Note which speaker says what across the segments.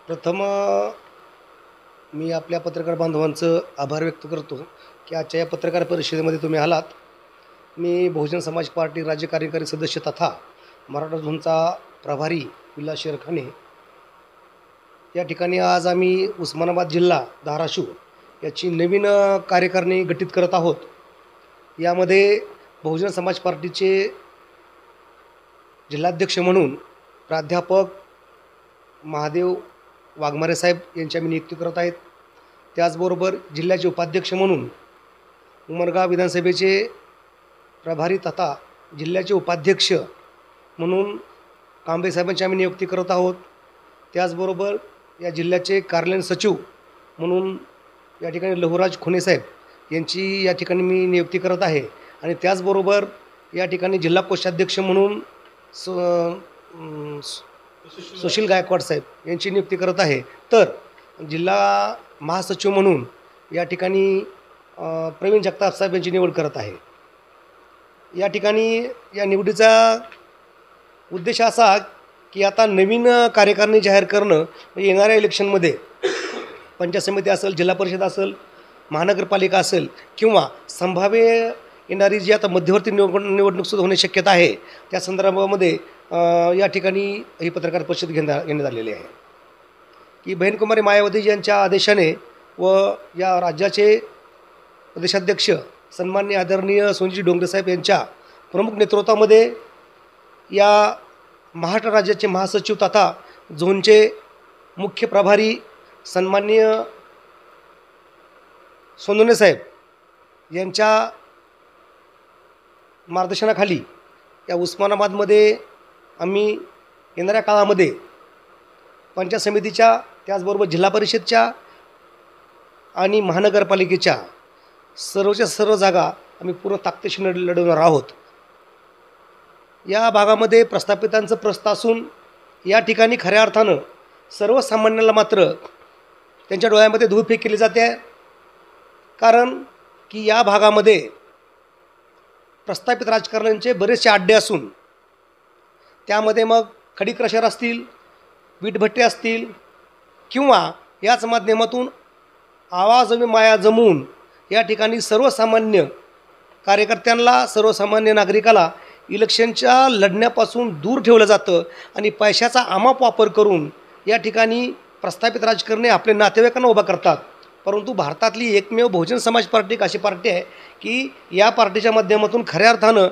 Speaker 1: प्रथम मी आपल्या पत्रकार बांधवांचं आभार व्यक्त करतो की आजच्या या पत्रकार परिषदेमध्ये तुम्ही आलात. मी बहुजन समाज पार्टी राज्य कार्यकारी सदस्य तथा मराठा झोनचा प्रभारी विलास शेरखाने या ठिकाणी आज आम्ही उस्मानाबाद जिल्हा धाराशिव याची नवीन कार्यकारिणी गठीत करत आहोत. यामध्ये बहुजन समाज पार्टीचे जिल्हाध्यक्ष म्हणून प्राध्यापक महादेव वाघमारे साहेब यांची आम्ही नियुक्ती करत आहेत. त्याचबरोबर जिल्ह्याचे उपाध्यक्ष म्हणून उमरगा विधानसभेचे प्रभारी तथा जिल्ह्याचे उपाध्यक्ष म्हणून कांबळे साहेबांची आम्ही नियुक्ती करत आहोत. त्याचबरोबर या जिल्ह्याचे कार्यालयीन सचिव म्हणून या ठिकाणी लहुराज खुने साहेब यांची या ठिकाणी मी नियुक्ती करत आहे. आणि त्याचबरोबर या ठिकाणी जिल्हा कोषाध्यक्ष म्हणून सुशील गायकवाड साहेब यांची नियुक्ती करत आहे. तर जिल्हा महासचिव म्हणून या ठिकाणी प्रवीण जगताप साहेब यांची निवड करत आहे. या ठिकाणी या निवडीचा उद्देश असा की आता नवीन कार्यकारिणी जाहीर करणं, येणाऱ्या इलेक्शनमध्ये पंचायत समिती असेल, जिल्हा परिषद असेल, महानगरपालिका असेल किंवा संभाव्य येणारी जी आता मध्यवर्ती निवडणूकसुद्धा होण्याची शक्यता आहे, त्या संदर्भामध्ये या ठिकाणी ही पत्रकार परिषद घेण्यात आलेली आहे की बहीणकुमारी मायावती यांच्या आदेशाने व या राज्याचे प्रदेशाध्यक्ष सन्माननीय आदरणीय सोनजी डोंगरे साहेब यांच्या प्रमुख नेतृत्वामध्ये या महाराष्ट्र राज्याचे महासचिव तथा झोनचे मुख्य प्रभारी सन्माननीय सोनवणे साहेब यांच्या मार्गदर्शनाखाली या उस्मानाबादमध्ये आम्ही येणाऱ्या काळामध्ये पंचायत समितीच्या त्याचबरोबर जिल्हा परिषदच्या आणि महानगरपालिकेच्या सर्वच्या सर्व जागा आम्ही पूर्ण ताकदीशी लढवणार आहोत. या भागामध्ये प्रस्थापितांचं प्रस्थ असून या ठिकाणी खऱ्या अर्थानं सर्वसामान्याला मात्र त्यांच्या डोळ्यामध्ये धूळफेक केली जाते. कारण की या भागामध्ये प्रस्थापित राजकारण्यांचे बरेचसे अड्डे असून त्यामध्ये मग खडी क्रशर असतील, वीटभट्टे असतील किंवा याच माध्यमातून आवाज व माया जमवून या ठिकाणी सर्वसामान्य कार्यकर्त्यांना, सर्वसामान्य नागरिकाला इलेक्शनच्या लढण्यापासून दूर ठेवलं जातं आणि पैशाचा अमाप वापर करून या ठिकाणी प्रस्थापित राजकारणी आपले नातेवाईकांना उभा करतात. परंतु भारतातली एकमेव बहुजन समाज पार्टी अशी पार्टी आहे की या पार्टीच्या माध्यमातून खऱ्या अर्थानं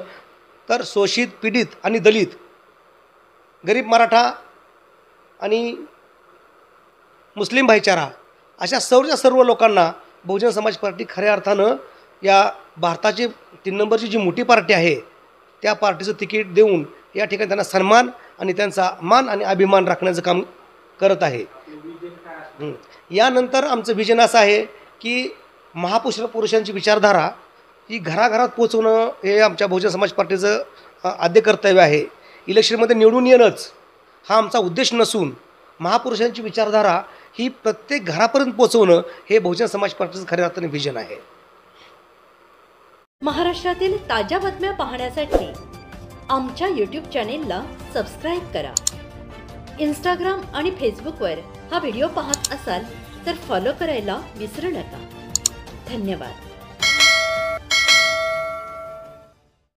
Speaker 1: तर शोषित, पीडित आणि दलित, गरीब मराठा आणि मुस्लिम भाईचारा अशा सर्व लोकांना बहुजन समाज पार्टी खऱ्या अर्थानं या भारताची 3 नंबरची जी मोठी पार्टी आहे त्या पार्टीचं तिकीट देऊन या ठिकाणी त्यांना सन्मान आणि त्यांचा मान आणि अभिमान राखण्याचं काम करत आहे. यानंतर आमचं विजन असं आहे की महापुरुषांची विचारधारा ही घराघरात पोचवणं हे आमच्या बहुजन समाज पार्टीचं आद्य कर्तव्य आहे. इलेक्शनमध्ये निवडून येणंच हा आमचा उद्देश नसून महापुरुषांची विचारधारा ही प्रत्येक घरापर्यंत पोचवणं हे बहुजन समाज पार्टीचं खऱ्या अर्थाने विजन आहे.
Speaker 2: महाराष्ट्रातील ताज्या बातम्या पाहण्यासाठी आमच्या यूट्यूब चॅनेलला सबस्क्राईब करा. इंस्टाग्राम आणि फेसबुकवर हा व्हिडिओ पाहत असाल तर फॉलो करायला विसरू नका. धन्यवाद.